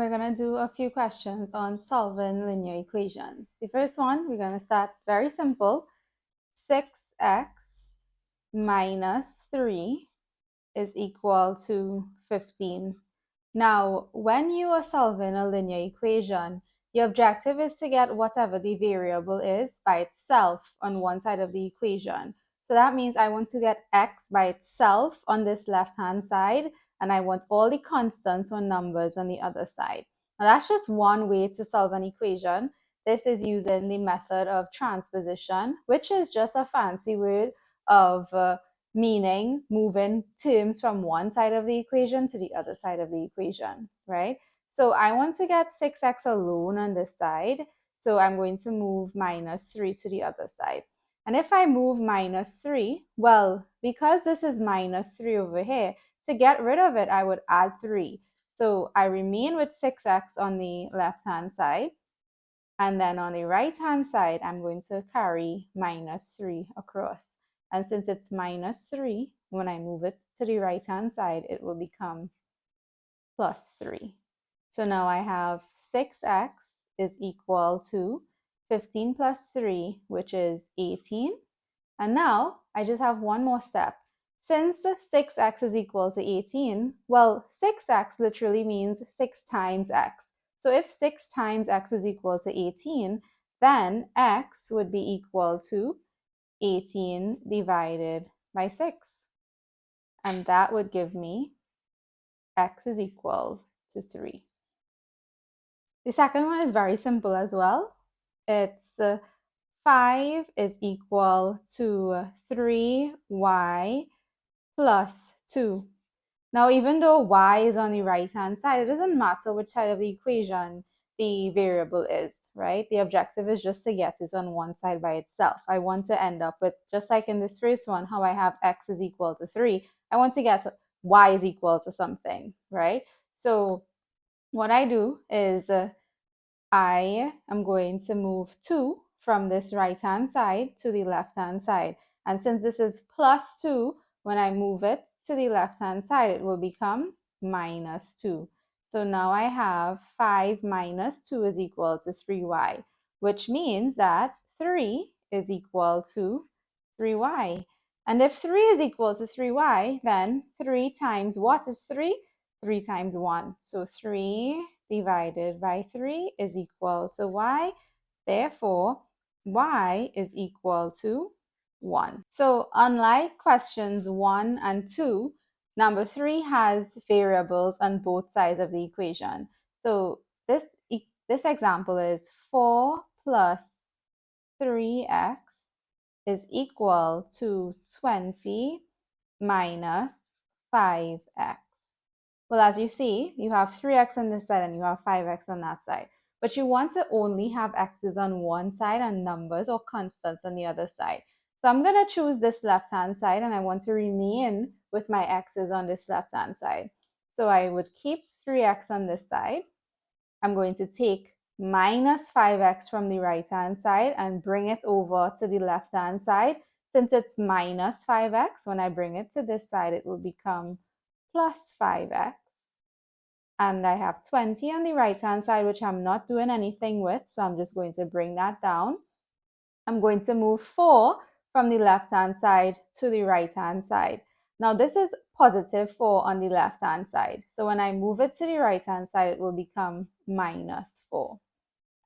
We're going to do a few questions on solving linear equations. The first one, we're going to start very simple. 6x minus 3 is equal to 15. Now, when you are solving a linear equation, the objective is to get whatever the variable is by itself on one side of the equation. So that means I want to get x by itself on this left-hand side, and I want all the constants or numbers on the other side. Now that's just one way to solve an equation. This is using the method of transposition, which is just a fancy word of meaning moving terms from one side of the equation to the other side of the equation, right? So I want to get 6x alone on this side, so I'm going to move minus 3 to the other side. And if I move minus 3, well, because this is minus 3 over here, to get rid of it, I would add 3. So I remain with 6x on the left-hand side, and then on the right-hand side, I'm going to carry minus 3 across. And since it's minus 3, when I move it to the right-hand side, it will become plus 3. So now I have 6x is equal to 15 plus 3, which is 18. And now I just have one more step. Since 6x is equal to 18, well, 6x literally means 6 times x. So if 6 times x is equal to 18, then x would be equal to 18 divided by 6. And that would give me x is equal to 3. The second one is very simple as well. It's 5 is equal to 3y plus 2. Now, even though y is on the right-hand side, it doesn't matter which side of the equation the variable is, right? The objective is just to get it on one side by itself. I want to end up with, just like in this first one, how I have x is equal to 3. I want to get y is equal to something, right? So what I do is I am going to move 2 from this right-hand side to the left-hand side. And since this is plus 2, when I move it to the left-hand side, it will become minus 2. So now I have 5 minus 2 is equal to 3y, which means that 3 is equal to 3y. And if 3 is equal to 3y, then 3 times what is 3? 3 times 1. So 3 divided by 3 is equal to y. Therefore, y is equal to 1. So unlike questions 1 and 2, number 3 has variables on both sides of the equation. So this example is 4 plus 3x is equal to 20 minus 5x. Well, as you see, you have 3x on this side and you have 5x on that side. But you want to only have x's on one side and numbers or constants on the other side. So I'm going to choose this left-hand side and I want to remain with my x's on this left-hand side. So I would keep 3x on this side. I'm going to take minus 5x from the right-hand side and bring it over to the left-hand side. Since it's minus 5x, when I bring it to this side, it will become plus 5x. And I have 20 on the right-hand side, which I'm not doing anything with, so I'm just going to bring that down. I'm going to move 4 from the left-hand side to the right-hand side. Now, this is positive 4 on the left-hand side. So when I move it to the right-hand side, it will become minus 4.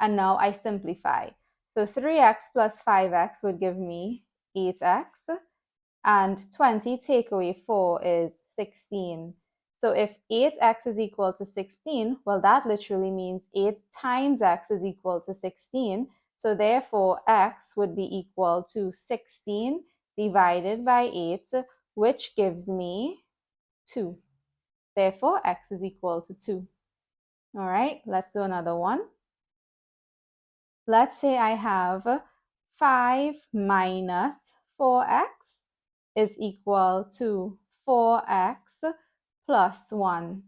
And now I simplify. So 3x plus 5x would give me 8x. And 20 take away 4 is 16. So if 8x is equal to 16, well, that literally means 8 times x is equal to 16. So therefore, x would be equal to 16 divided by 8, which gives me 2. Therefore, x is equal to 2. All right, let's do another one. Let's say I have 5 minus 4x is equal to 4x plus 1.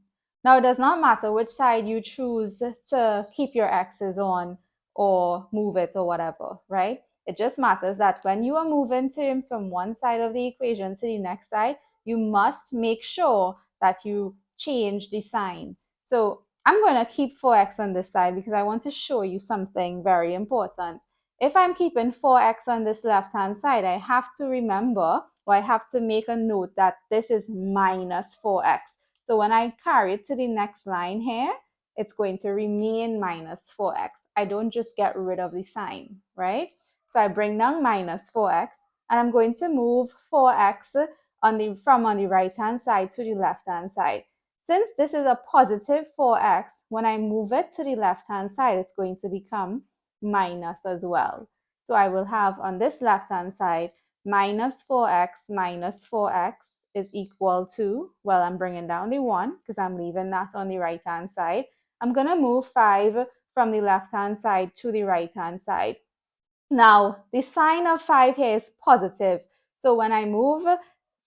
Now, it does not matter which side you choose to keep your x's on or move it or whatever, right? It just matters that when you are moving terms from one side of the equation to the next side, you must make sure that you change the sign. So I'm going to keep 4x on this side because I want to show you something very important. If I'm keeping 4x on this left-hand side, I have to remember, or I have to make a note that this is minus 4x. So when I carry it to the next line here, it's going to remain minus 4x. I don't just get rid of the sign, right? So I bring down minus 4x, and I'm going to move 4x from on the right-hand side to the left-hand side. Since this is a positive 4x, when I move it to the left-hand side, it's going to become minus as well. So I will have on this left-hand side, minus 4x is equal to, well, I'm bringing down the 1 because I'm leaving that on the right-hand side. I'm going to move 5 from the left-hand side to the right-hand side. Now, the sign of 5 here is positive. So when I move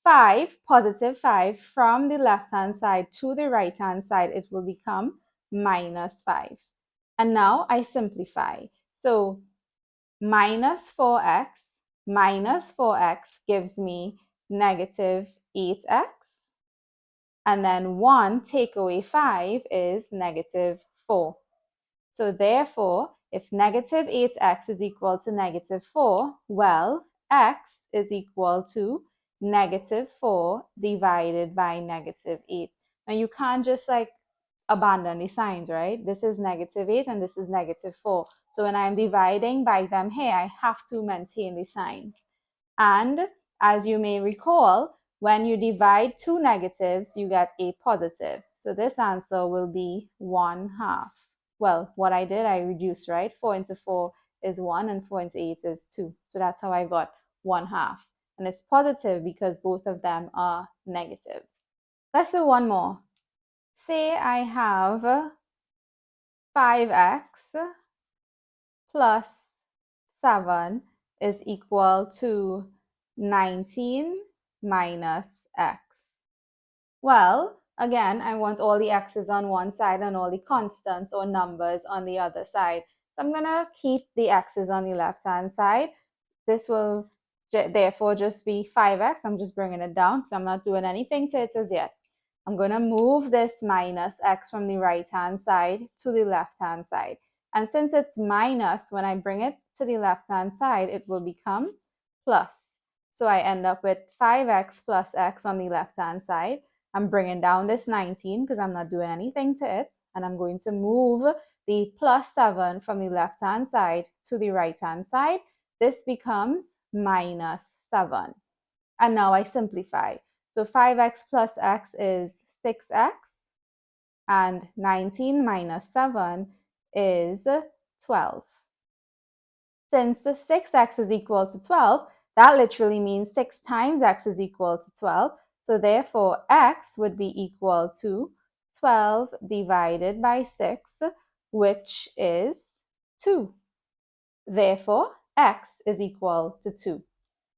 5, positive 5, from the left-hand side to the right-hand side, it will become minus 5. And now I simplify. So minus 4x gives me negative 8x. And then 1 take away 5 is negative 4. So therefore, if negative 8x is equal to negative 4, well, x is equal to negative 4 divided by negative 8. Now you can't just like abandon the signs, right? This is negative 8 and this is negative 4. So when I'm dividing by them here, I have to maintain the signs. And as you may recall, when you divide two negatives, you get a positive. So this answer will be 1/2. Well, what I did, I reduced, right? 4 into 4 is 1 and 4 into 8 is 2. So that's how I got 1/2. And it's positive because both of them are negatives. Let's do one more. Say I have 5x plus 7 is equal to 19 minus x. Well, again, I want all the x's on one side and all the constants or numbers on the other side. So I'm going to keep the x's on the left-hand side. This will therefore just be 5x. I'm just bringing it down because I'm not doing anything to it as yet. I'm going to move this minus x from the right-hand side to the left-hand side. And since it's minus, when I bring it to the left-hand side, it will become plus. So I end up with 5x plus x on the left-hand side. I'm bringing down this 19 because I'm not doing anything to it. And I'm going to move the plus 7 from the left-hand side to the right-hand side. This becomes minus 7. And now I simplify. So 5x plus x is 6x. And 19 minus 7 is 12. Since the 6x is equal to 12, that literally means 6 times x is equal to 12. So therefore, x would be equal to 12 divided by 6, which is 2. Therefore, x is equal to 2.